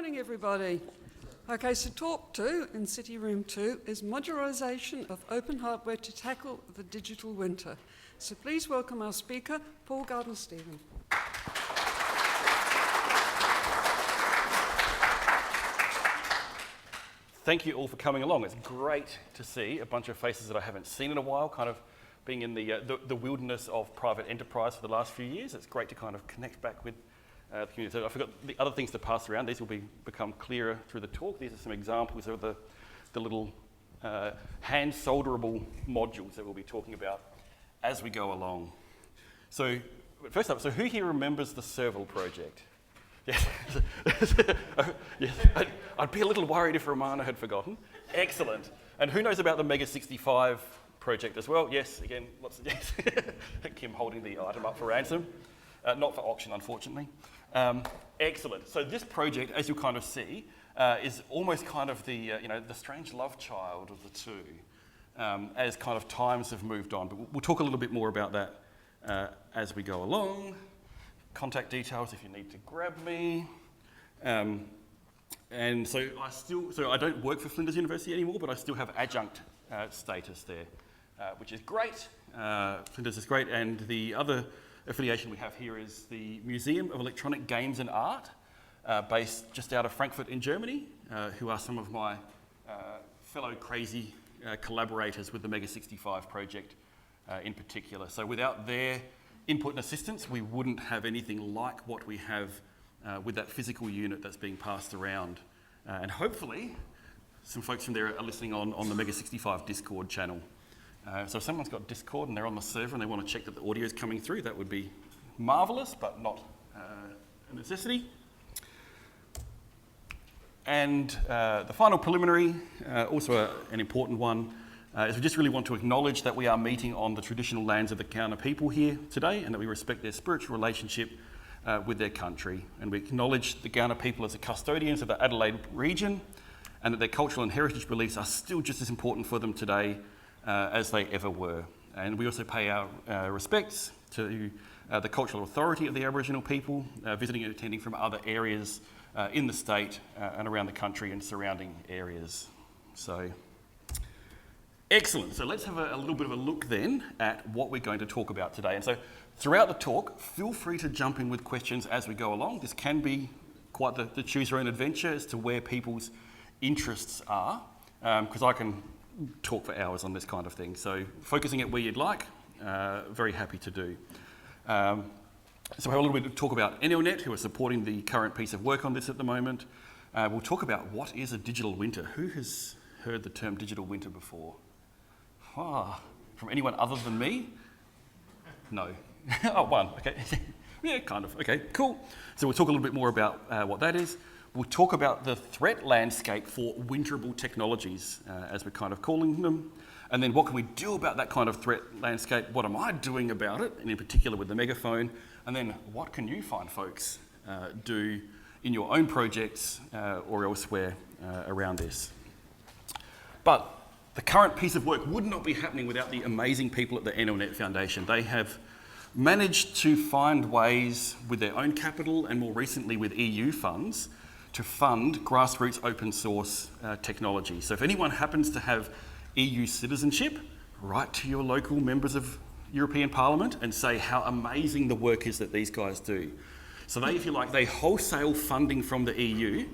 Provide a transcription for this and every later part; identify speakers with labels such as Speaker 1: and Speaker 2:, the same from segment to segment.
Speaker 1: morning, everybody. Okay, so talk 2 in City Room 2 is modularisation of open hardware to tackle the digital winter. So please welcome our speaker, PaulGardner-Stephen.
Speaker 2: Thank you all for coming along. It's great to see a bunch of faces that I haven't seen in a while, kind of being in the wilderness of private enterprise for the last few years. It's great to kind of connect back with the community. So I forgot the other things to pass around. These will become clearer through the talk. These are some examples of the little hand solderable modules that we'll be talking about as we go along. So first up, so who here remembers the Serval project? Yes. Yes. I'd be a little worried if Romana had forgotten. Excellent. And who knows about the Mega 65 project as well? Yes, again, lots of yes. Kim holding the item up for ransom. Not for auction, unfortunately. Excellent. So this project, as you'll kind of see, is almost kind of the strange love child of the two, as kind of times have moved on. But we'll talk a little bit more about that as we go along. Contact details if you need to grab me. And so I don't work for Flinders University anymore, but I still have adjunct status there, which is great. Flinders is great, and the other affiliation we have here is the Museum of Electronic Games and Art, based just out of Frankfurt in Germany, who are some of my fellow crazy collaborators with the Mega 65 project in particular. So without their input and assistance, we wouldn't have anything like what we have with that physical unit that's being passed around. And hopefully, some folks from there are listening on the Mega 65 Discord channel. So if someone's got Discord and they're on the server and they want to check that the audio is coming through, that would be marvellous, but not a necessity. And the final preliminary, also an important one, is we just really want to acknowledge that we are meeting on the traditional lands of the Kaurna people here today, and that we respect their spiritual relationship with their country. And we acknowledge the Kaurna people as the custodians of the Adelaide region, and that their cultural and heritage beliefs are still just as important for them today as they ever were. And we also pay our respects to the cultural authority of the Aboriginal people, visiting and attending from other areas in the state and around the country and surrounding areas. So, excellent. So let's have a little bit of a look then at what we're going to talk about today. And so throughout the talk, feel free to jump in with questions as we go along. This can be quite the choose your own adventure as to where people's interests are, because I can talk for hours on this kind of thing. So focusing it where you'd like, very happy to do. So we'll have a little bit to talk about NLnet, who are supporting the current piece of work on this at the moment. We'll talk about what is a digital winter. Who has heard the term digital winter before? From anyone other than me? No. Oh, one, okay. Yeah, kind of, okay, cool. So we'll talk a little bit more about what that is. We'll talk about the threat landscape for winterable technologies, as we're kind of calling them. And then what can we do about that kind of threat landscape? What am I doing about it, and in particular with the megaphone? And then what can you find folks do in your own projects or elsewhere around this? But the current piece of work would not be happening without the amazing people at the NLnet Foundation. They have managed to find ways with their own capital and more recently with EU funds to fund grassroots open source technology. So if anyone happens to have EU citizenship, write to your local members of European Parliament and say how amazing the work is that these guys do. So they, if you like, they wholesale funding from the EU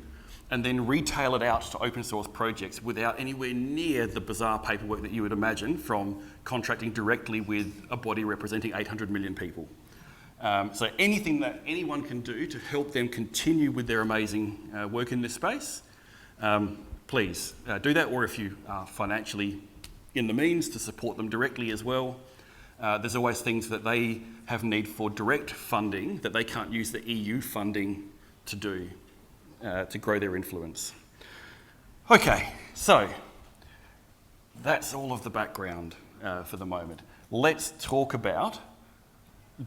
Speaker 2: and then retail it out to open source projects without anywhere near the bizarre paperwork that you would imagine from contracting directly with a body representing 800 million people. So anything that anyone can do to help them continue with their amazing work in this space, please do that. Or if you are financially in the means to support them directly as well, there's always things that they have need for direct funding that they can't use the EU funding to do to grow their influence. Okay, so that's all of the background for the moment. Let's talk about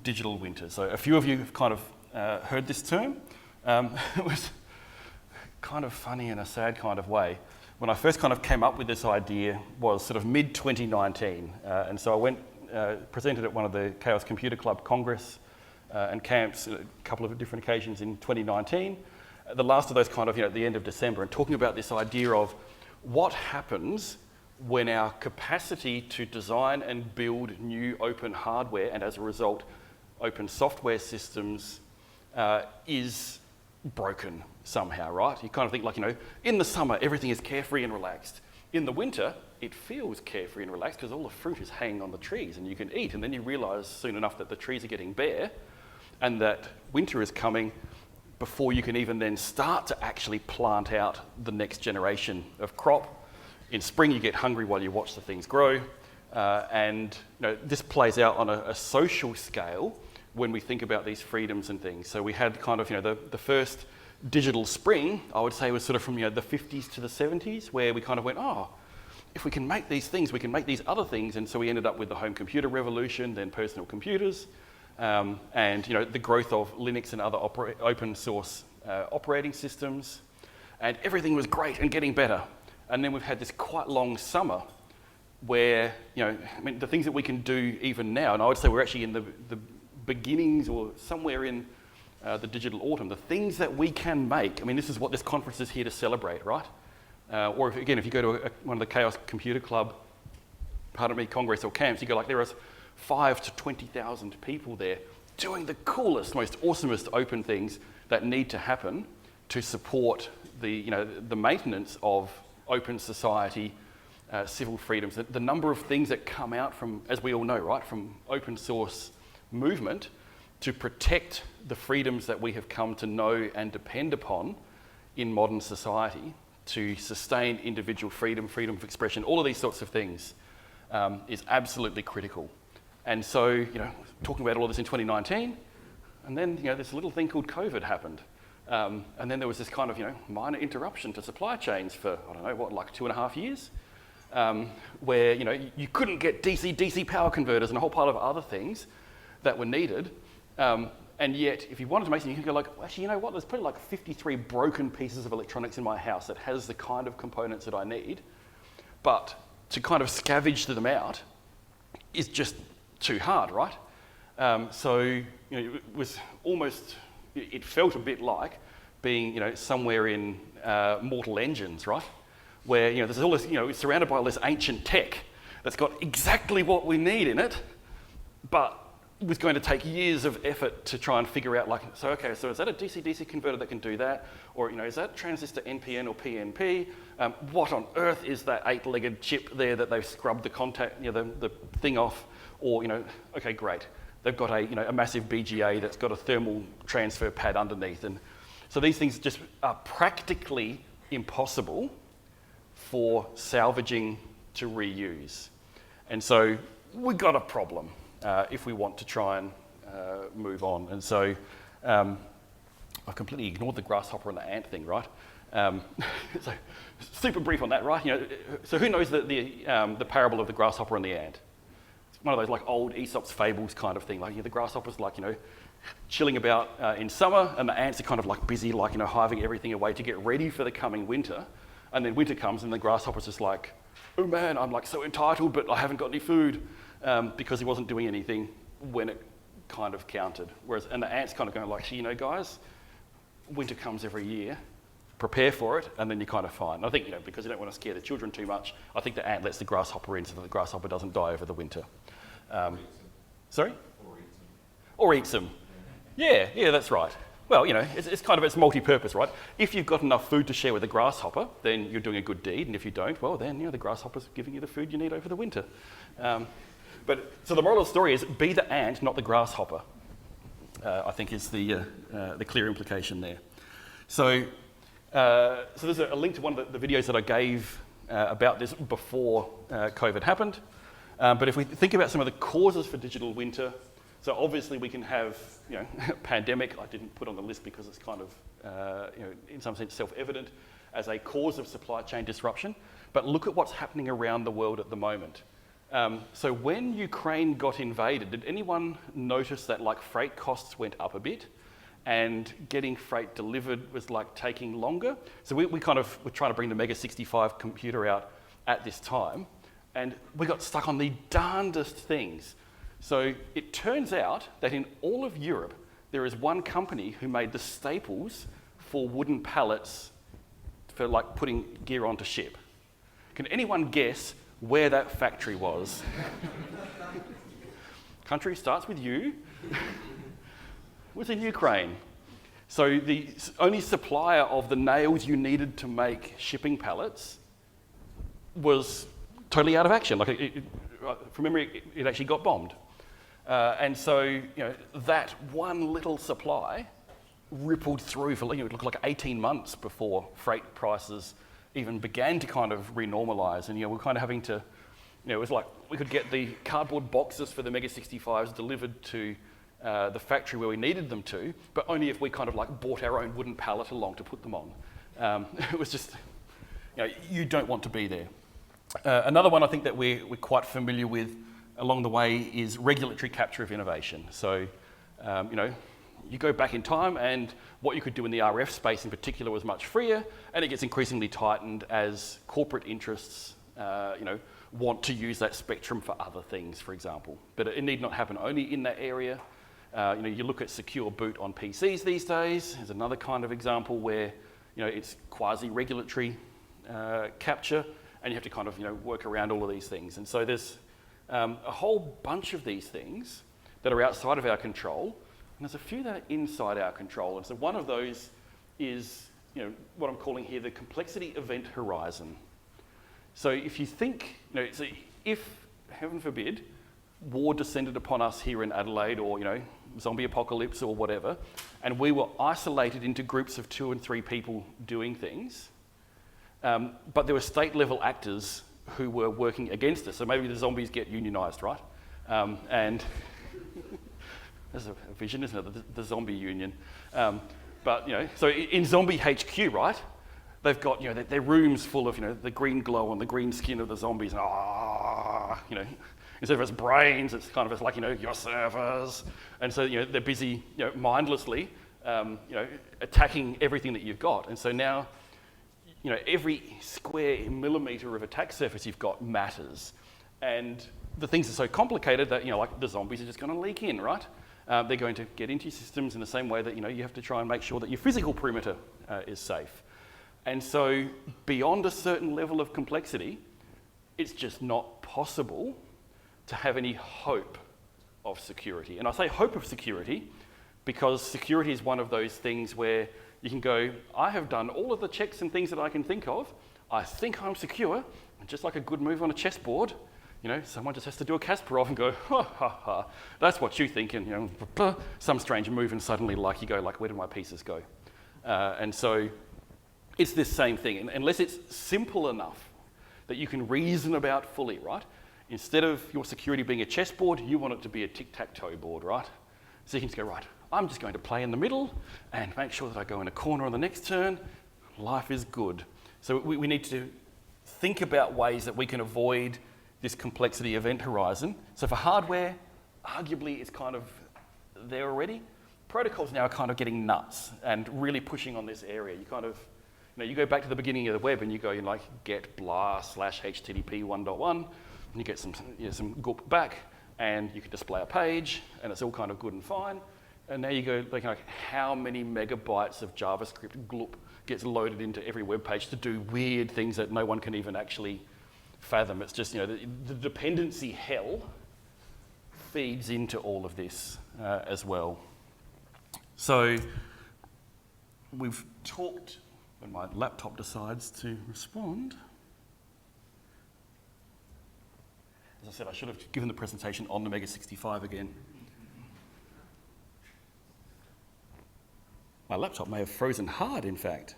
Speaker 2: digital winter. So a few of you have kind of heard this term. It was kind of funny in a sad kind of way. When I first kind of came up with this idea was sort of mid-2019. And so I went, presented at one of the Chaos Computer Club Congress and camps, a couple of different occasions in 2019. the last of those kind of, at the end of December, and talking about this idea of what happens when our capacity to design and build new open hardware, and as a result, open software systems, is broken somehow, right? You kind of think like, in the summer, everything is carefree and relaxed. In the winter, it feels carefree and relaxed because all the fruit is hanging on the trees and you can eat, and then you realise soon enough that the trees are getting bare and that winter is coming before you can even then start to actually plant out the next generation of crop. In spring, you get hungry while you watch the things grow, and this plays out on a social scale when we think about these freedoms and things. So we had kind of, the first digital spring, I would say, was sort of from the 50s to the 70s, where we kind of went, if we can make these things, we can make these other things. And so we ended up with the home computer revolution, then personal computers, and the growth of Linux and other open source operating systems. And everything was great and getting better. And then we've had this quite long summer where, the things that we can do even now, and I would say we're actually in the beginnings or somewhere in the digital autumn, the things that we can make. This is what this conference is here to celebrate, right? Or if you go to one of the Chaos Computer Club, Congress or camps, you go like, there are 5,000 to 20,000 people there doing the coolest, most awesomest open things that need to happen to support the maintenance of open society, civil freedoms. The number of things that come out from, as we all know, right, from open source movement to protect the freedoms that we have come to know and depend upon in modern society, to sustain individual freedom, freedom of expression, all of these sorts of things is absolutely critical. And so, talking about all of this in 2019, and then, this little thing called COVID happened. And then there was this kind of, minor interruption to supply chains for, 2.5 years, where, you couldn't get DC power converters and a whole pile of other things that were needed. And yet, if you wanted to make something, you could go like, actually, there's probably like 53 broken pieces of electronics in my house that has the kind of components that I need. But to kind of scavenge them out is just too hard, right? So, it was almost, it felt a bit like being, somewhere in Mortal Engines, right? Where, there's all this, it's surrounded by all this ancient tech that's got exactly what we need in it, but it was going to take years of effort to try and figure out, so is that a DC-DC converter that can do that? Or, is that transistor NPN or PNP? What on earth is that 8-legged chip there that they've scrubbed the contact, the thing off? Or, okay, great. They've got a massive BGA that's got a thermal transfer pad underneath. And so these things just are practically impossible for salvaging to reuse. And so we've got a problem if we want to try and move on. And so I've completely ignored the grasshopper and the ant thing, right? So super brief on that, right? So who knows the parable of the grasshopper and the ant? It's one of those old Aesop's fables kind of thing. The grasshopper's chilling about in summer, and the ants are kind of busy, hiving everything away to get ready for the coming winter. And then winter comes and the grasshopper's just like, oh man, I'm so entitled, but I haven't got any food, because he wasn't doing anything when it kind of counted. And the ant's kind of going guys, winter comes every year, prepare for it, and then you're kind of fine. And I think, because you don't want to scare the children too much, I think the ant lets the grasshopper in so that the grasshopper doesn't die over the winter. Sorry? Or eats them. Yeah, that's right. Well, it's multi-purpose, right? If you've got enough food to share with the grasshopper, then you're doing a good deed, and if you don't, well, then the grasshopper's giving you the food you need over the winter. So the moral of the story is, be the ant, not the grasshopper, I think is the clear implication there. So there's a link to one of the videos that I gave about this before COVID happened. But if we think about some of the causes for digital winter, so obviously we can have, pandemic. I didn't put on the list because it's kind of, in some sense self-evident as a cause of supply chain disruption. But look at what's happening around the world at the moment. So when Ukraine got invaded, did anyone notice that freight costs went up a bit, and getting freight delivered was taking longer? So we kind of were trying to bring the Mega 65 computer out at this time, and we got stuck on the darndest things. So it turns out that in all of Europe, there is one company who made the staples for wooden pallets for like putting gear onto ship. Can anyone guess where that factory was? Country starts with U. It was in Ukraine. So the only supplier of the nails you needed to make shipping pallets was totally out of action. Like from memory, it actually got bombed. And so that one little supply rippled through for it looked like 18 months before freight prices even began to kind of renormalize. And we're kind of having to, it was like we could get the cardboard boxes for the Mega 65s delivered to the factory where we needed them to, but only if we kind of like bought our own wooden pallet along to put them on. It was just, you don't want to be there. Another one I think that we're quite familiar with along the way is regulatory capture of innovation. So, you go back in time and what you could do in the RF space in particular was much freer, and it gets increasingly tightened as corporate interests, want to use that spectrum for other things, for example. But it need not happen only in that area. You look at secure boot on PCs these days. There's another kind of example where, it's quasi-regulatory capture, and you have to kind of, work around all of these things. And so there's a whole bunch of these things that are outside of our control, and there's a few that are inside our control. And so one of those is, what I'm calling here the complexity event horizon. So if you think, so if, heaven forbid, war descended upon us here in Adelaide, or zombie apocalypse or whatever, and we were isolated into groups of 2 and 3 people doing things, but there were state level actors who were working against us. So maybe the zombies get unionised, right? And there's a vision, isn't it? The zombie union. But so in zombie HQ, right? They've got their rooms full of the green glow and the green skin of the zombies. Instead of its brains, it's kind of like your servers. And so they're busy mindlessly attacking everything that you've got. And so now every square millimetre of attack surface you've got matters. And the things are so complicated that like the zombies are just going to leak in, right? They're going to get into your systems in the same way that you have to try and make sure that your physical perimeter is safe. And so beyond a certain level of complexity, it's just not possible to have any hope of security. And I say hope of security because security is one of those things where you can go, I have done all of the checks and things that I can think of. I think I'm secure. And just like a good move on a chessboard, someone just has to do a Kasparov and go, ha, ha, ha. That's what you think. And, some strange move and suddenly you go, where did my pieces go? And so it's this same thing. And unless it's simple enough that you can reason about fully, right? Instead of your security being a chessboard, you want it to be a tic-tac-toe board, right? So you can just go, right, I'm just going to play in the middle and make sure that I go in a corner on the next turn. Life is good. So we need to think about ways that we can avoid this complexity event horizon. So for hardware, arguably it's kind of there already. Protocols now are kind of getting nuts and really pushing on this area. You kind of, you go back to the beginning of the web and you go, get blah / HTTP 1.1, and you get some goop back, and you can display a page, and it's all kind of good and fine. And now you go, how many megabytes of JavaScript gloop gets loaded into every web page to do weird things that no one can even actually fathom. It's just, the dependency hell feeds into all of this as well. So we've talked, when my laptop decides to respond. As I said, I should have given the presentation on the Mega 65 again. My laptop may have frozen hard, in fact.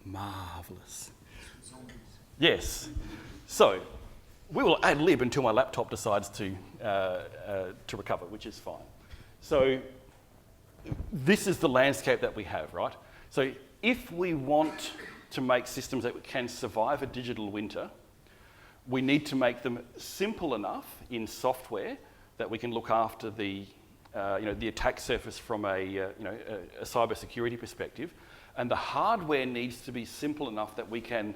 Speaker 2: Marvellous. Yes. So we will ad lib until my laptop decides to recover, which is fine. So this is the landscape that we have, right? So if we want to make systems that can survive a digital winter, we need to make them simple enough in software that we can look after the attack surface from a cybersecurity perspective, and the hardware needs to be simple enough that we can,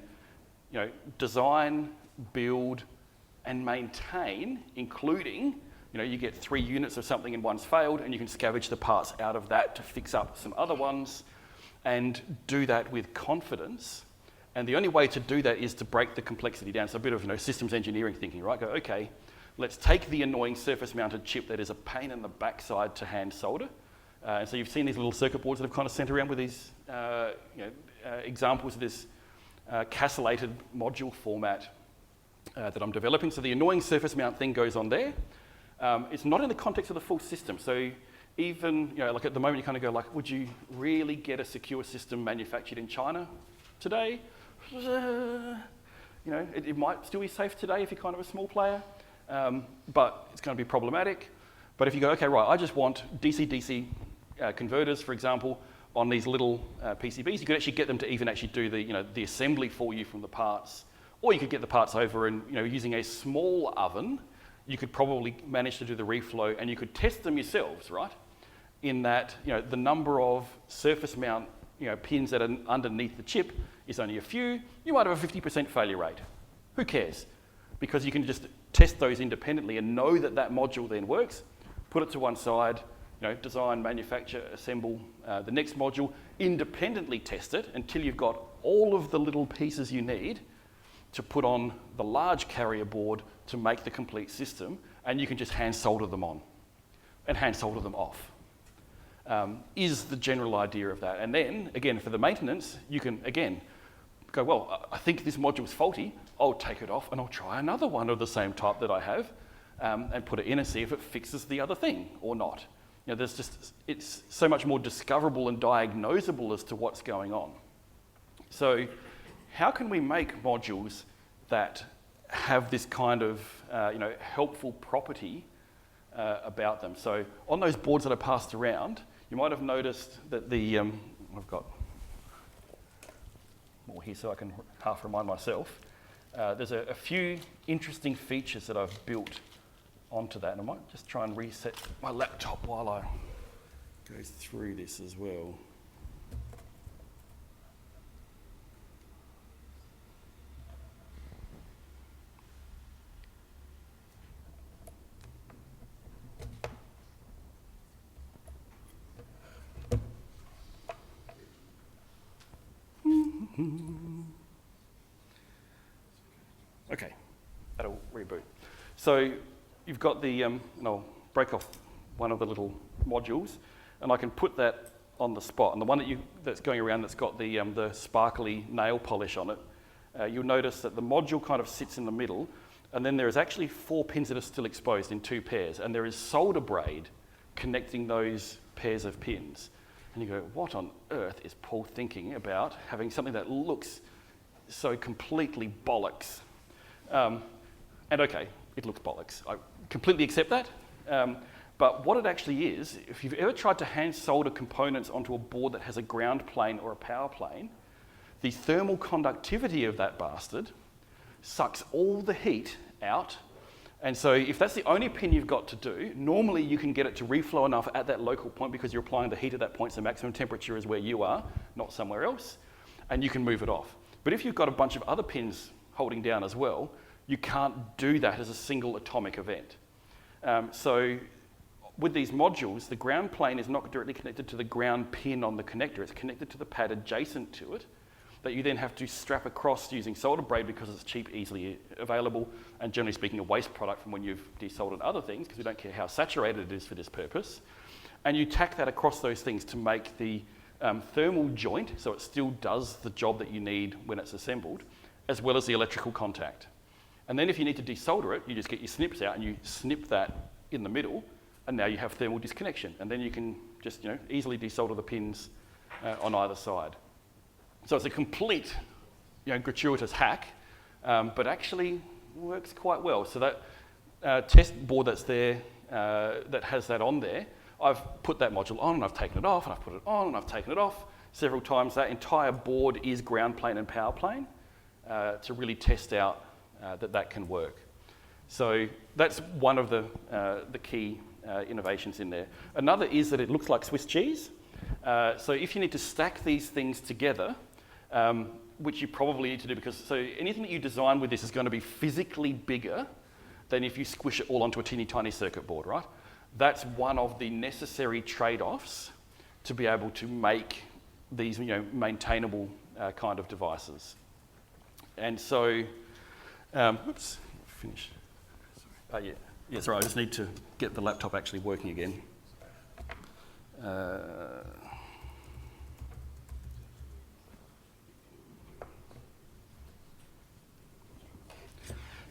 Speaker 2: design, build, and maintain, including, you get 3 units of something and one's failed, and you can scavenge the parts out of that to fix up some other ones. and do that with confidence. And the only way to do that is to break the complexity down. So a bit of systems engineering thinking, right? Go, okay, let's take the annoying surface-mounted chip that is a pain in the backside to hand solder. And so you've seen these little circuit boards that have kind of sent around with these examples of this castellated module format that I'm developing. So the annoying surface mount thing goes on there. It's not in the context of the full system. So even, like at the moment you kind of go like, would you really get a secure system manufactured in China today? It might still be safe today if you're kind of a small player, but it's going to be problematic. But if you go, okay, right, I just want DC-DC converters, for example, on these little PCBs, you could actually get them to even actually do the assembly for you from the parts, or you could get the parts over and using a small oven, you could probably manage to do the reflow, and you could test them yourselves, right? In that the number of surface mount pins that are underneath the chip is only a few. You might have a 50% failure rate. Who cares? Because you can just test those independently and know that that module then works, put it to one side, design, manufacture, assemble the next module, independently test it until you've got all of the little pieces you need to put on the large carrier board to make the complete system, and you can just hand solder them on and hand solder them off. Is the general idea of that. And then, again, for the maintenance, you can, again, go, well, I think this module's faulty, I'll take it off and I'll try another one of the same type that I have and put it in and see if it fixes the other thing or not. It's so much more discoverable and diagnosable as to what's going on. So how can we make modules that have this kind of helpful property about them? So on those boards that I passed around, you might have noticed that I've got more here so I can half remind myself. There's a few interesting features that I've built onto that, and I might just try and reset my laptop while I go through this as well. Okay, that'll reboot. So you've got the, and I'll break off one of the little modules, and I can put that on the spot. And the one that's going around that's got the sparkly nail polish on it, you'll notice that the module kind of sits in the middle, and then there is actually 4 pins that are still exposed in 2 pairs, and there is solder braid connecting those pairs of pins. And you go, what on earth is Paul thinking about having something that looks so completely bollocks? And okay, it looks bollocks. I completely accept that. But what it actually is, if you've ever tried to hand solder components onto a board that has a ground plane or a power plane, the thermal conductivity of that bastard sucks all the heat out. And so if that's the only pin you've got to do, normally you can get it to reflow enough at that local point because you're applying the heat at that point, so maximum temperature is where you are, not somewhere else, and you can move it off. But if you've got a bunch of other pins holding down as well, you can't do that as a single atomic event. So with these modules, the ground plane is not directly connected to the ground pin on the connector. It's connected to the pad adjacent to it that you then have to strap across using solder braid because it's cheap, easily available, and generally speaking, a waste product from when you've desoldered other things because we don't care how saturated it is for this purpose. And you tack that across those things to make the thermal joint, so it still does the job that you need when it's assembled, as well as the electrical contact. And then if you need to desolder it, you just get your snips out and you snip that in the middle, and now you have thermal disconnection. And then you can just easily desolder the pins on either side. So it's a complete gratuitous hack, but actually works quite well. So that test board that's there, that has that on there, I've put that module on and I've taken it off, and I've put it on and I've taken it off several times. That entire board is ground plane and power plane to really test out that can work. So that's one of the key innovations in there. Another is that it looks like Swiss cheese. So if you need to stack these things together, which you probably need to do because anything that you design with this is going to be physically bigger than if you squish it all onto a teeny tiny circuit board, right? That's one of the necessary trade-offs to be able to make these maintainable kind of devices. And so, oops, finish. Yeah, sorry, I just need to get the laptop actually working again.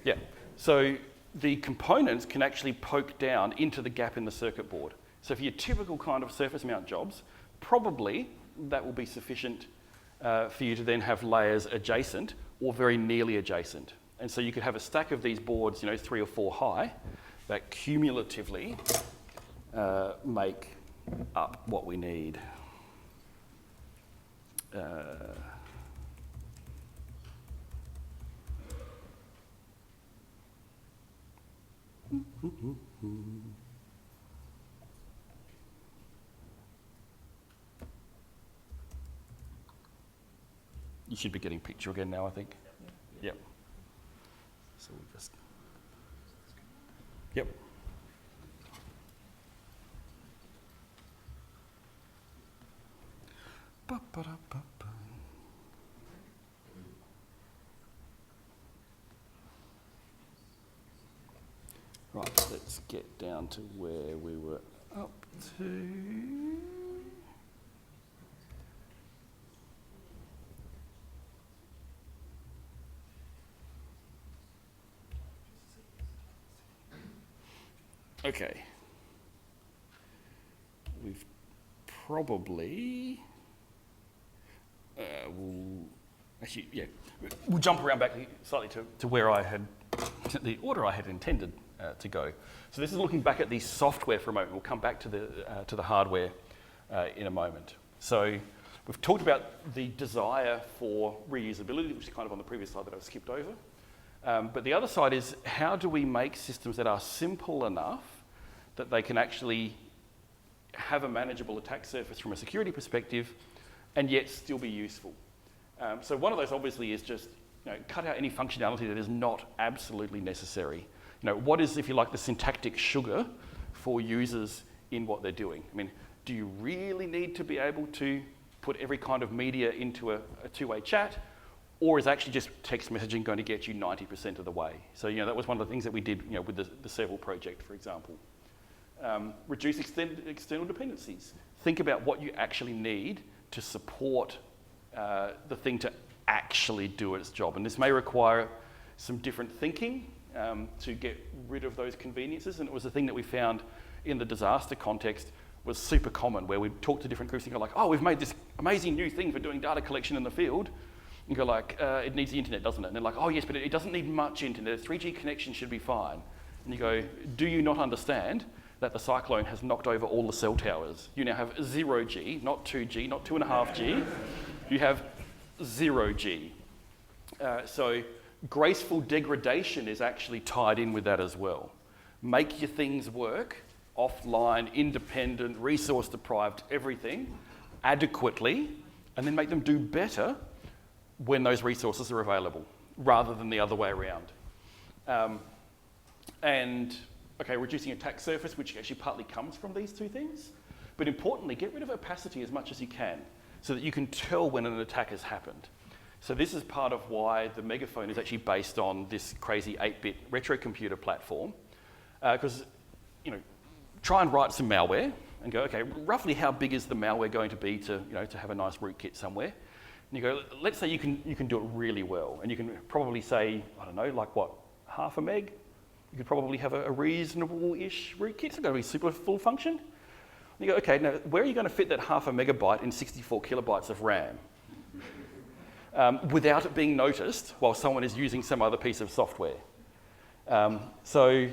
Speaker 2: Yeah, so the components can actually poke down into the gap in the circuit board. So for your typical kind of surface mount jobs, probably that will be sufficient for you to then have layers adjacent or very nearly adjacent. And so you could have a stack of these boards, 3 or 4 high, that cumulatively make up what we need. You should be getting picture again now, I think. Yep. So we just. Yep. Ba-ba-da-ba-ba. Right, let's get down to where we were up to. Okay. We've probably, we'll jump around back slightly to where I had, the order I had intended to go. So this is looking back at the software for a moment. We'll come back to the hardware in a moment. So we've talked about the desire for reusability, which is kind of on the previous slide that I skipped over. But the other side is, how do we make systems that are simple enough that they can actually have a manageable attack surface from a security perspective and yet still be useful? So one of those obviously is just cut out any functionality that is not absolutely necessary. What is, if you like, the syntactic sugar for users in what they're doing? I mean, do you really need to be able to put every kind of media into a two-way chat? Or is actually just text messaging going to get you 90% of the way? So that was one of the things that we did with the Serval project, for example. Reduce external dependencies. Think about what you actually need to support the thing to actually do its job. And this may require some different thinking to get rid of those conveniences. And it was a thing that we found in the disaster context was super common, where we'd talk to different groups and go like, oh, we've made this amazing new thing for doing data collection in the field. You go like, it needs the internet, doesn't it? And they're like, oh yes, but it doesn't need much internet. A 3G connection should be fine. And you go, do you not understand that the cyclone has knocked over all the cell towers? You now have 0G, not 2G, not 2.5G. You have 0G. So graceful degradation is actually tied in with that as well. Make your things work, offline, independent, resource deprived, everything, adequately, and then make them do better when those resources are available, rather than the other way around. Reducing attack surface, which actually partly comes from these two things. But importantly, get rid of opacity as much as you can, so that you can tell when an attack has happened. So this is part of why the Megaphone is actually based on this crazy 8-bit retro computer platform. Because, try and write some malware and go, okay, roughly how big is the malware going to be to have a nice rootkit somewhere? And you go, let's say you can do it really well, and you can probably say, I don't know, like what, 0.5 meg? You could probably have a reasonable-ish rootkit. It's not going to be super full function. And you go, okay, now where are you going to fit that 0.5 megabyte in 64 kilobytes of RAM? Without it being noticed while someone is using some other piece of software. So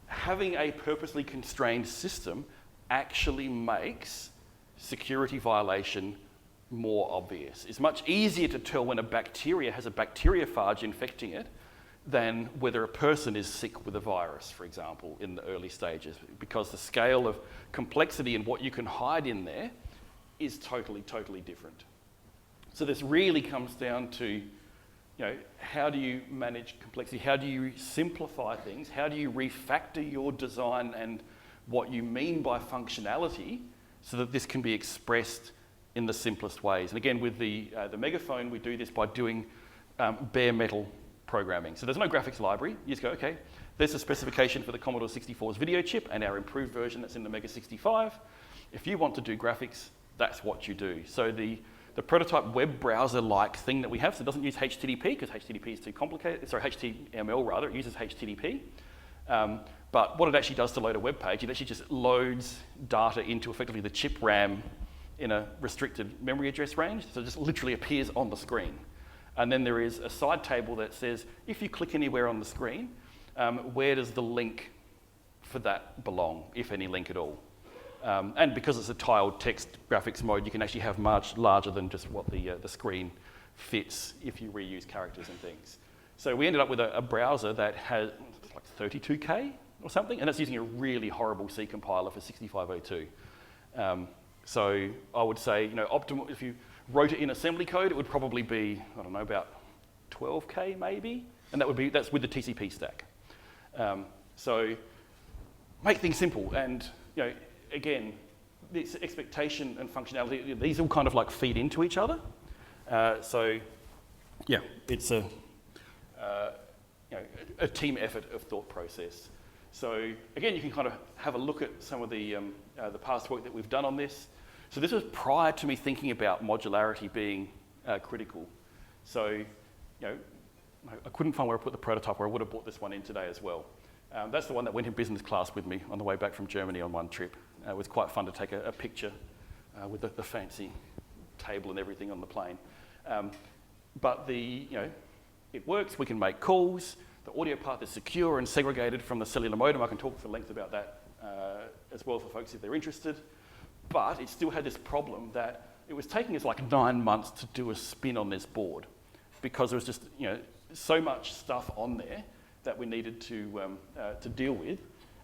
Speaker 2: having a purposely constrained system actually makes security violation more obvious. It's much easier to tell when a bacteria has a bacteriophage infecting it than whether a person is sick with a virus, for example, in the early stages, because the scale of complexity and what you can hide in there is totally, totally different. So this really comes down to, how do you manage complexity? How do you simplify things? How do you refactor your design and what you mean by functionality so that this can be expressed in the simplest ways. And again, with the Megaphone, we do this by doing bare metal programming. So there's no graphics library. You just go, okay, there's a specification for the Commodore 64's video chip and our improved version that's in the Mega 65. If you want to do graphics, that's what you do. So the prototype web browser-like thing that we have, so it doesn't use HTTP because HTTP is too complicated, sorry, HTML rather, it uses HTTP. But what it actually does to load a web page, it actually just loads data into effectively the chip RAM in a restricted memory address range, so it just literally appears on the screen. And then there is a side table that says, if you click anywhere on the screen, where does the link for that belong, if any link at all? And because it's a tiled text graphics mode, you can actually have much larger than just what the screen fits if you reuse characters and things. So we ended up with a browser that has like 32K or something, and that's using a really horrible C compiler for 6502. So I would say, optimal, if you wrote it in assembly code, it would probably be, I don't know, about 12K maybe, and that's with the TCP stack. So make things simple, and again, this expectation and functionality, these all kind of like feed into each other. So yeah, it's a team effort of thought process. So again, you can kind of have a look at some of the past work that we've done on this. So this was prior to me thinking about modularity being critical. So I couldn't find where I put the prototype, or I would have brought this one in today as well. That's the one that went in business class with me on the way back from Germany on one trip. It was quite fun to take a picture with the fancy table and everything on the plane. But it works, we can make calls, the audio path is secure and segregated from the cellular modem. I can talk for length about that as well for folks if they're interested. But it still had this problem that it was taking us like 9 months to do a spin on this board because there was just so much stuff on there that we needed to deal with.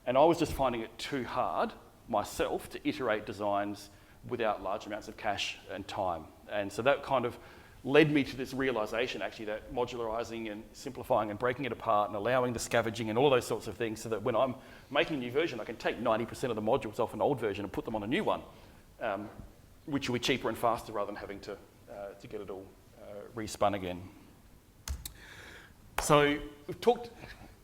Speaker 2: And I was just finding it too hard myself to iterate designs without large amounts of cash and time. And so that kind of led me to this realization actually that modularizing and simplifying and breaking it apart and allowing the scavenging and all those sorts of things so that when I'm making a new version, I can take 90% of the modules off an old version and put them on a new one, which will be cheaper and faster rather than having to get it all respun again. So we've talked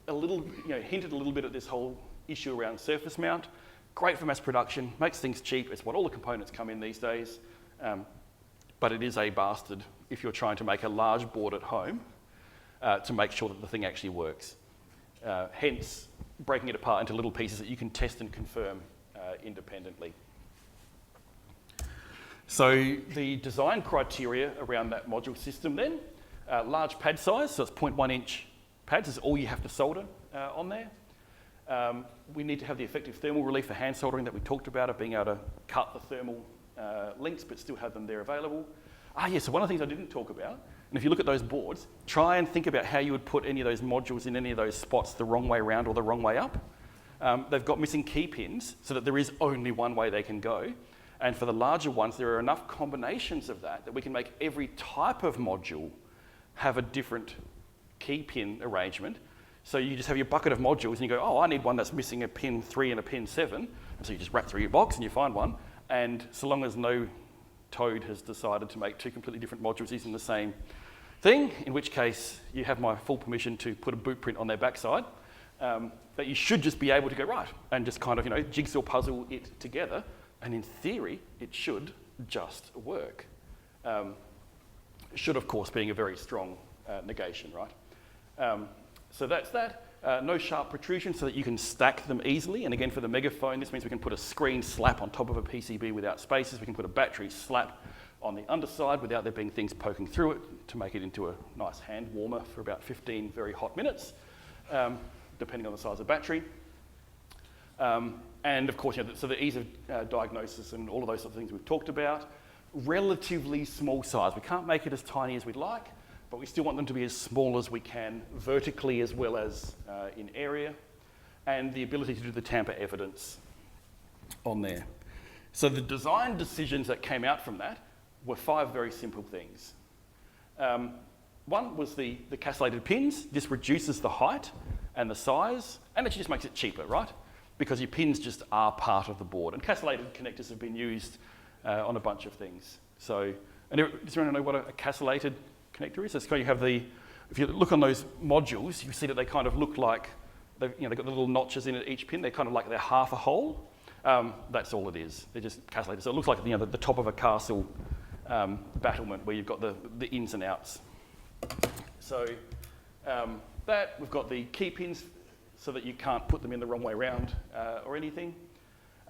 Speaker 2: a little, hinted a little bit at this whole issue around surface mount. Great for mass production, makes things cheap. It's what all the components come in these days. But it is a bastard if you're trying to make a large board at home to make sure that the thing actually works. Hence, breaking it apart into little pieces that you can test and confirm independently. So the design criteria around that module system then, large pad size, so it's 0.1 inch pads is all you have to solder on there. We need to have the effective thermal relief for hand soldering that we talked about, of being able to cut the thermal links but still have them there available. So one of the things I didn't talk about, and if you look at those boards, try and think about how you would put any of those modules in any of those spots the wrong way around or the wrong way up. They've got missing key pins so that there is only one way they can go. And for the larger ones, there are enough combinations of that we can make every type of module have a different key pin arrangement. So you just have your bucket of modules and you go, I need one that's missing a pin 3 and a pin 7. And so you just rat through your box and you find one. And so long as no toad has decided to make two completely different modules using the same thing, in which case you have my full permission to put a boot print on their backside, that you should just be able to go right and just kind of, jigsaw puzzle it together. And in theory, it should just work. Should, of course, being a very strong negation, right? So that's that. No sharp protrusion so that you can stack them easily. And again, for the Megaphone, this means we can put a screen slap on top of a PCB without spaces. We can put a battery slap on the underside without there being things poking through it to make it into a nice hand warmer for about 15 very hot minutes, depending on the size of the battery. And of course, so the ease of diagnosis and all of those sorts of things we've talked about. Relatively small size. We can't make it as tiny as we'd like, but we still want them to be as small as we can, vertically as well as in area, and the ability to do the tamper evidence on there. So the design decisions that came out from that were 5 very simple things. One was the castellated pins. This reduces the height and the size, and it just makes it cheaper, right? Because your pins just are part of the board. And castellated connectors have been used on a bunch of things. So, and does anyone know what a castellated connector is? It's kind of, you have the, if you look on those modules, you see that they kind of look like, they've got the little notches in at each pin. They're kind of like they're half a hole. That's all it is. They're just castellated. So it looks like the top of a castle battlement where you've got the ins and outs. So that, we've got the key pins so that you can't put them in the wrong way around or anything.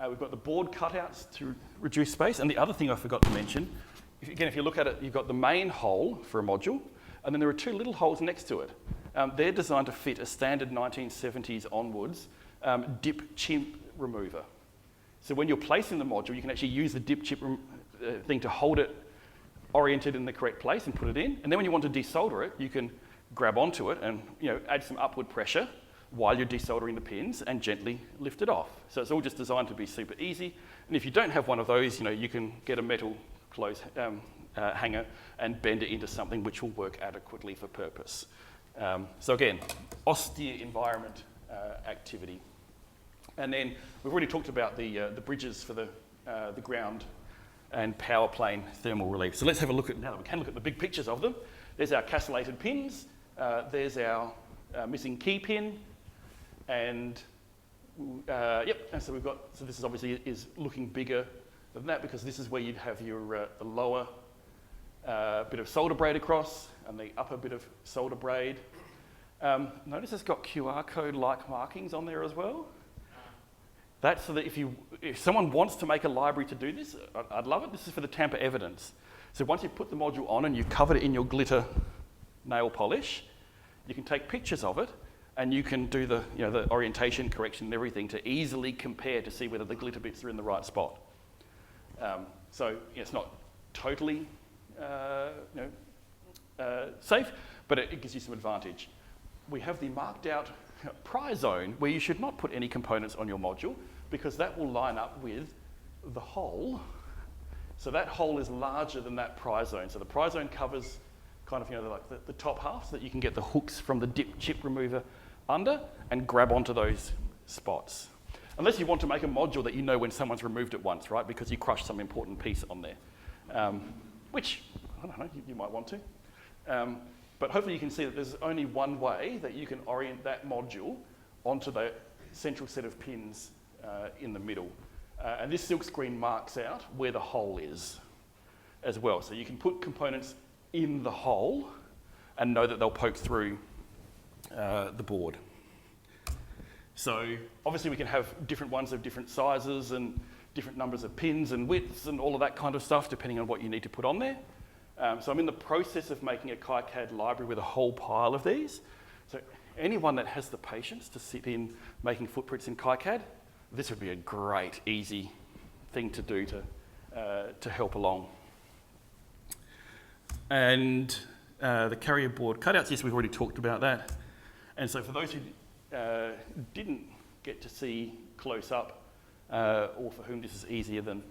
Speaker 2: We've got the board cutouts to reduce space. And the other thing I forgot to mention, if you look at it, you've got the main hole for a module, and then there are two little holes next to it. They're designed to fit a standard 1970s onwards dip chip remover. So when you're placing the module, you can actually use the dip chip thing to hold it oriented in the correct place and put it in. And then when you want to desolder it, you can grab onto it and add some upward pressure while you're desoldering the pins and gently lift it off. So it's all just designed to be super easy. And if you don't have one of those, you can get a metal clothes hanger and bend it into something which will work adequately for purpose. So again, austere environment activity. And then we've already talked about the bridges for the ground and power plane thermal relief. So let's have a look at, now that we can look at the big pictures of them. There's our castellated pins. There's our missing key pin. And and so so this is obviously is looking bigger than that because this is where you'd have your the lower bit of solder braid across and the upper bit of solder braid. Notice it's got QR code-like markings on there as well. That's so that if someone wants to make a library to do this, I'd love it. This is for the tamper evidence. So once you put the module on and you've covered it in your glitter nail polish, you can take pictures of it and you can do the orientation correction and everything to easily compare to see whether the glitter bits are in the right spot. So it's not totally safe, but it gives you some advantage. We have the marked out pry zone where you should not put any components on your module because that will line up with the hole. So that hole is larger than that pry zone. So the pry zone covers kind of like the top half so that you can get the hooks from the dip chip remover under and grab onto those spots. Unless you want to make a module that you know when someone's removed it once, right? Because you crushed some important piece on there, which, I don't know, you might want to. But hopefully you can see that there's only one way that you can orient that module onto the central set of pins in the middle. And this silk screen marks out where the hole is as well. So you can put components in the hole and know that they'll poke through the board. So obviously we can have different ones of different sizes and different numbers of pins and widths and all of that kind of stuff depending on what you need to put on there. So I'm in the process of making a KiCad library with a whole pile of these. So anyone that has the patience to sit in making footprints in KiCad, this would be a great, easy thing to do to help along. And the carrier board cutouts, yes, we've already talked about that. And so for those who didn't get to see close up, or for whom this is easier than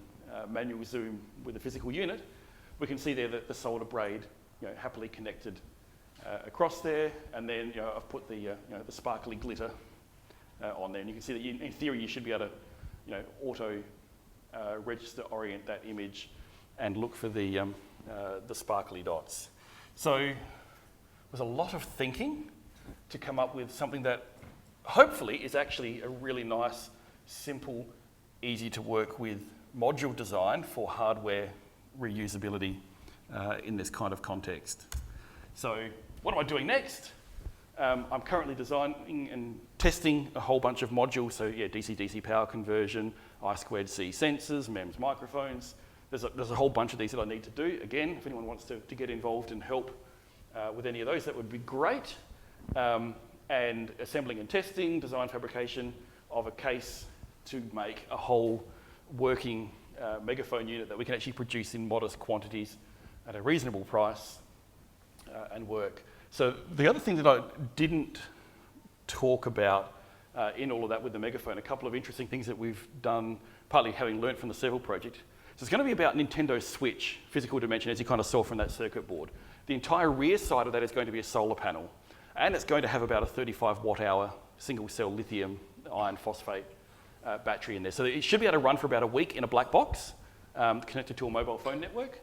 Speaker 2: manual zoom with a physical unit, we can see there that the solder braid, happily connected across there, and then I've put the the sparkly glitter on there, and you can see that in theory you should be able to auto register orient that image and look for the sparkly dots. So there's a lot of thinking to come up with something that hopefully is actually a really nice, simple, easy to work with module design for hardware reusability in this kind of context. So what am I doing next? I'm currently designing and testing a whole bunch of modules. So yeah, DC-DC power conversion, I2C sensors, MEMS microphones. There's a whole bunch of these that I need to do. Again, if anyone wants to get involved and help with any of those, that would be great. And assembling and testing, design fabrication of a case to make a whole working megaphone unit that we can actually produce in modest quantities at a reasonable price and work. So the other thing that I didn't talk about in all of that with the megaphone, a couple of interesting things that we've done, partly having learnt from the Seville project. So it's going to be about Nintendo Switch, physical dimension, as you kind of saw from that circuit board. The entire rear side of that is going to be a solar panel, and it's going to have about a 35 watt hour single cell lithium iron phosphate battery in there. So it should be able to run for about a week in a black box, connected to a mobile phone network.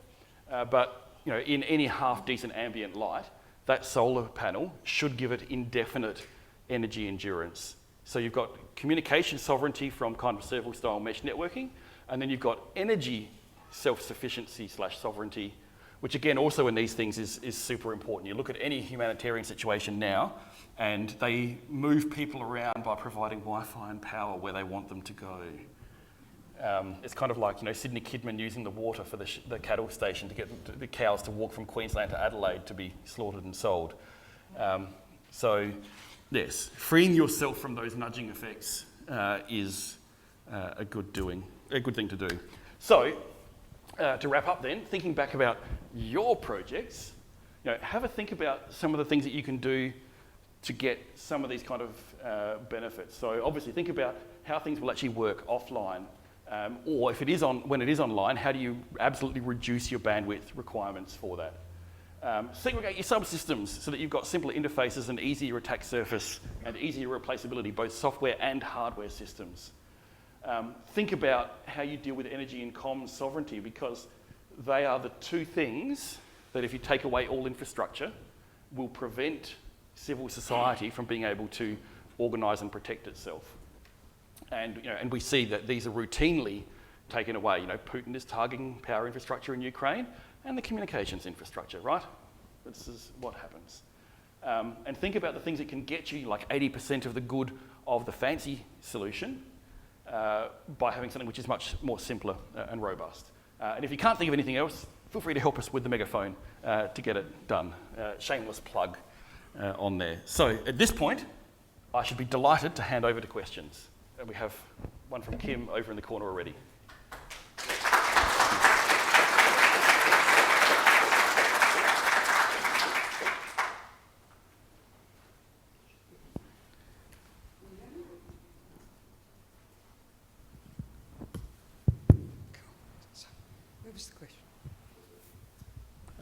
Speaker 2: but in any half-decent ambient light, that solar panel should give it indefinite energy endurance. So you've got communication sovereignty from kind of server-style mesh networking, and then you've got energy self-sufficiency / sovereignty, which again also in these things is super important. You look at any humanitarian situation now, and they move people around by providing Wi-Fi and power where they want them to go. It's kind of like Sydney Kidman using the water for the cattle station to get the cows to walk from Queensland to Adelaide to be slaughtered and sold. So yes, freeing yourself from those nudging effects is a good thing to do. So to wrap up then, thinking back about your projects, have a think about some of the things that you can do to get some of these kind of benefits. So obviously think about how things will actually work offline. Or if it is when it is online, how do you absolutely reduce your bandwidth requirements for that? Segregate your subsystems so that you've got simpler interfaces and easier attack surface and easier replaceability, both software and hardware systems. Think about how you deal with energy and comms sovereignty, because they are the two things that if you take away all infrastructure will prevent civil society from being able to organise and protect itself. And we see that these are routinely taken away. Putin is targeting power infrastructure in Ukraine and the communications infrastructure, right? This is what happens. And think about the things that can get you like 80% of the good of the fancy solution by having something which is much more simpler and robust. And if you can't think of anything else, feel free to help us with the megaphone to get it done. Shameless plug on there. So at this point, I should be delighted to hand over to questions. And we have one from Kim over in the corner already.
Speaker 1: Where was the question?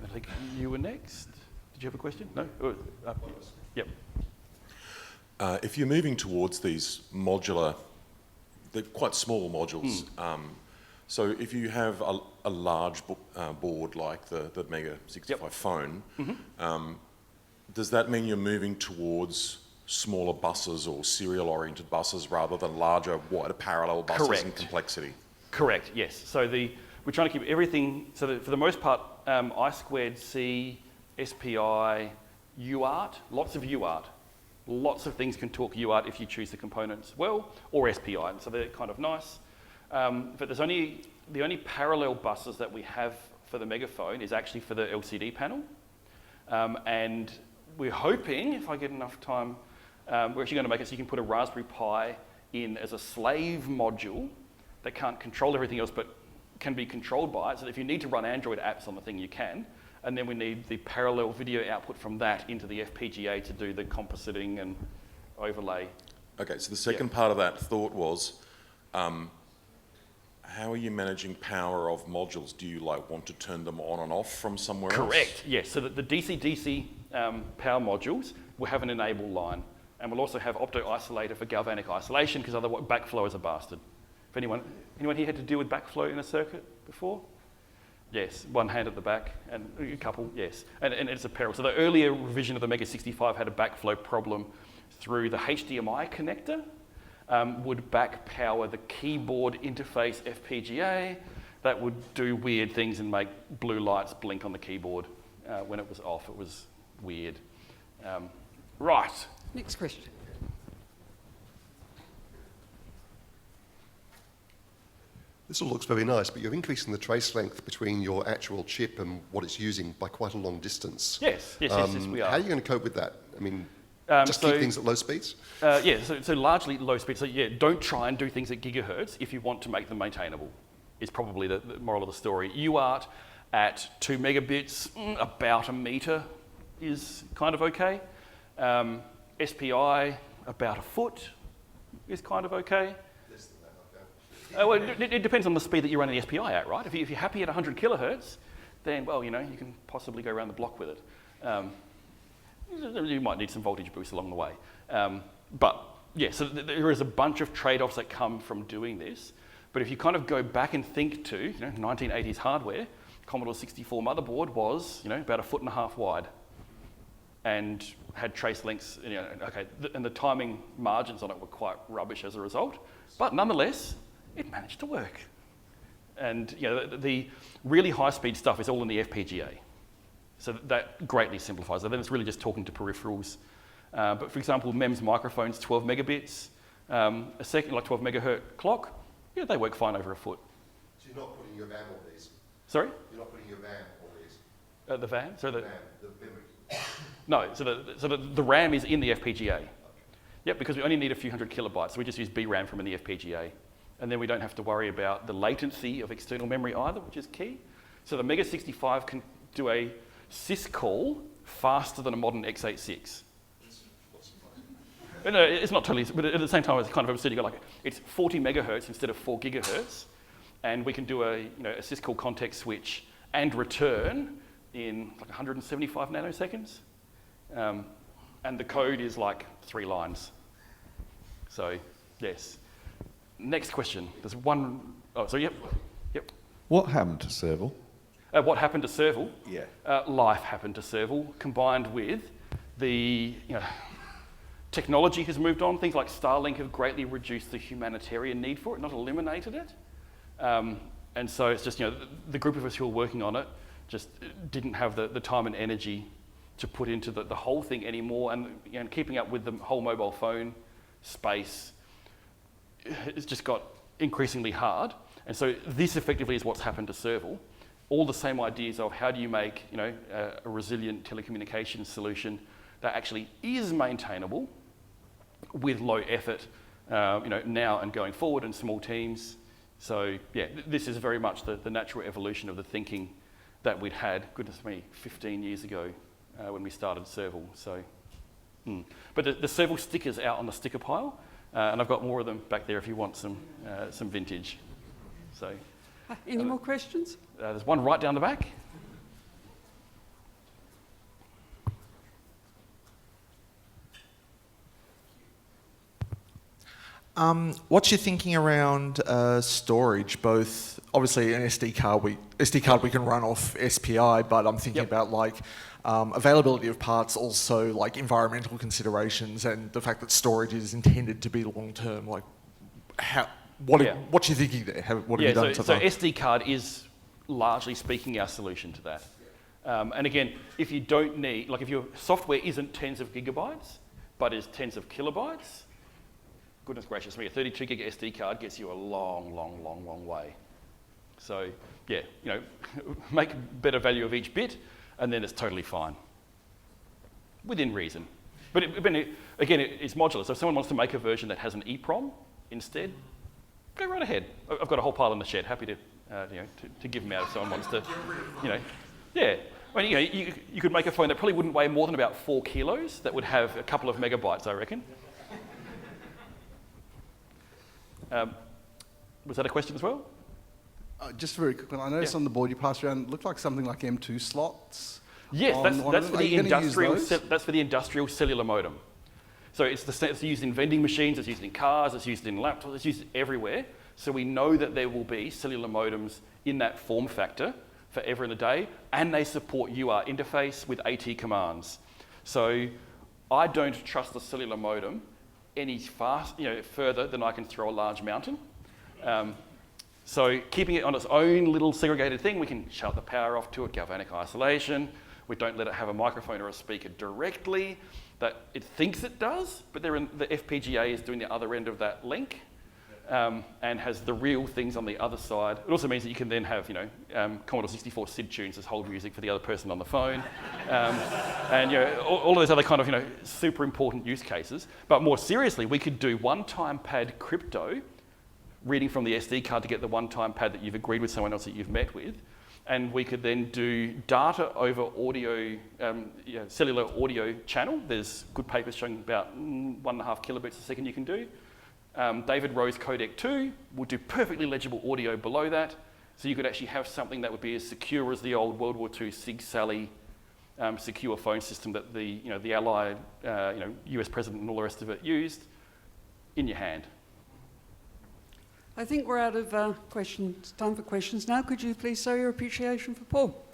Speaker 2: I think you were next. Did you have a question? No? Yep.
Speaker 3: If you're moving towards these modular, they're quite small modules. So if you have a large board like the Mega 65 phone, does that mean you're moving towards smaller buses or serial-oriented buses rather than larger, wider parallel buses in complexity?
Speaker 2: Correct, yes. So we're trying to keep everything, so that for the most part, I2C, SPI, UART, lots of UART. Lots of things can talk UART if you choose the components well, or SPI, and so they're kind of nice. But the only parallel buses that we have for the megaphone is actually for the LCD panel. And we're hoping, if I get enough time, we're actually going to make it so you can put a Raspberry Pi in as a slave module that can't control everything else, but can be controlled by it, so that if you need to run Android apps on the thing, you can. And then we need the parallel video output from that into the FPGA to do the compositing and overlay.
Speaker 3: Okay, so the second part of that thought was, how are you managing power of modules? Do you want to turn them on and off from somewhere else?
Speaker 2: Correct, yes. So that the DC-DC power modules will have an enable line. And we'll also have opto-isolator for galvanic isolation, because otherwise backflow is a bastard. If anyone here had to deal with backflow in a circuit before? Yes, one hand at the back, and a couple, yes. And it's a peril. So the earlier revision of the Mega 65 had a backflow problem through the HDMI connector, would back power the keyboard interface FPGA. That would do weird things and make blue lights blink on the keyboard when it was off. It was weird. Right.
Speaker 1: Next question.
Speaker 4: This all looks very nice, but you're increasing the trace length between your actual chip and what it's using by quite a long distance.
Speaker 2: Yes, we are.
Speaker 4: How are you going to cope with that? I mean, just keep things at low speeds?
Speaker 2: So largely low speed. So don't try and do things at gigahertz if you want to make them maintainable, is probably the moral of the story. UART at 2 megabits, about a meter is kind of okay. SPI, about a foot is kind of okay. Well, it depends on the speed that you're running the SPI at, right? If you're happy at 100 kilohertz, then, well, you can possibly go around the block with it. You might need some voltage boost along the way. So there is a bunch of trade-offs that come from doing this. But if you kind of go back and think to 1980s hardware, Commodore 64 motherboard was, about 1.5 feet wide, and had trace lengths. And the timing margins on it were quite rubbish as a result. But nonetheless, it managed to work. And the really high-speed stuff is all in the FPGA. So that greatly simplifies it. Then it's really just talking to peripherals. But for example, MEMS microphones, 12 megabits a second, like 12 megahertz clock, they work fine over a foot.
Speaker 4: So you're not putting your VAM on these?
Speaker 2: Sorry?
Speaker 4: You're not putting your VAM on these?
Speaker 2: The VAM? So
Speaker 4: the VAM, the memory.
Speaker 2: No, so the RAM is in the FPGA. Okay. Yep, because we only need a few hundred kilobytes, so we just use BRAM from in the FPGA. And then we don't have to worry about the latency of external memory either, which is key. So the Mega 65 can do a syscall faster than a modern x86. No, it's not totally, but at the same time, it's kind of absurd. You go like, it's 40 megahertz instead of 4 gigahertz, and we can do a syscall context switch and return in like 175 nanoseconds. And the code is like 3 lines. So, yes. Next question. There's one. Oh, so yep.
Speaker 5: What happened to Serval?
Speaker 2: What happened to Serval?
Speaker 5: Yeah.
Speaker 2: Life happened to Serval, combined with the technology has moved on. Things like Starlink have greatly reduced the humanitarian need for it, not eliminated it. And so it's just the group of us who are working on it just didn't have the time and energy to put into the whole thing anymore, and keeping up with the whole mobile phone space, it's just got increasingly hard. And so this effectively is what's happened to Serval. All the same ideas of how do you make a resilient telecommunications solution that actually is maintainable with low effort, now and going forward in small teams. So yeah, this is very much the natural evolution of the thinking that we'd had, goodness me, 15 years ago when we started Serval. So, But the Serval stickers out on the sticker pile, and I've got more of them back there if you want some vintage. So,
Speaker 1: Any more questions?
Speaker 2: there's one right down the back.
Speaker 6: What's your thinking around storage? Both, obviously, an SD card we can run off SPI, but I'm thinking about like availability of parts, also like environmental considerations, and the fact that storage is intended to be long term. Like, what's your thinking there? What have you done so far?
Speaker 2: So SD card is largely speaking our solution to that. And again, if you don't need, like if your software isn't tens of gigabytes, but is tens of kilobytes, goodness gracious me, a 32 gig SD card gets you a long way. So yeah, make better value of each bit, and then it's totally fine, within reason. But again, it's modular. So if someone wants to make a version that has an EEPROM instead, go right ahead. I've got a whole pile in the shed. Happy to give them out if someone wants to. Yeah. I mean, you could make a phone that probably wouldn't weigh more than about 4 kilos. That would have a couple of megabytes, I reckon. Was that a question as well?
Speaker 7: Just a very quick one. I noticed on the board you passed around, it looked like something like M2 slots.
Speaker 2: Yes, that's for the industrial. That's for the industrial cellular modem. So it's used in vending machines, it's used in cars, it's used in laptops, it's used everywhere. So we know that there will be cellular modems in that form factor forever and a day, and they support UART interface with AT commands. So I don't trust the cellular modem any further than I can throw a large mountain. So keeping it on its own little segregated thing, we can shut the power off to it, galvanic isolation. We don't let it have a microphone or a speaker directly that it thinks it does, but the FPGA is doing the other end of that link, and has the real things on the other side. It also means that you can then have, Commodore 64 SID tunes as hold music for the other person on the phone, and all of those other kind of super important use cases. But more seriously, we could do one-time pad crypto, reading from the SD card to get the one-time pad that you've agreed with someone else that you've met with, and we could then do data over audio, cellular audio channel. There's good papers showing about 1.5 kilobits a second you can do. David Rowe's Codec 2 will do perfectly legible audio below that, so you could actually have something that would be as secure as the old World War II Sig Sally secure phone system that the Allied, US president and all the rest of it used in your hand.
Speaker 1: I think we're out of questions. Time for questions now. Could you please show your appreciation for Paul?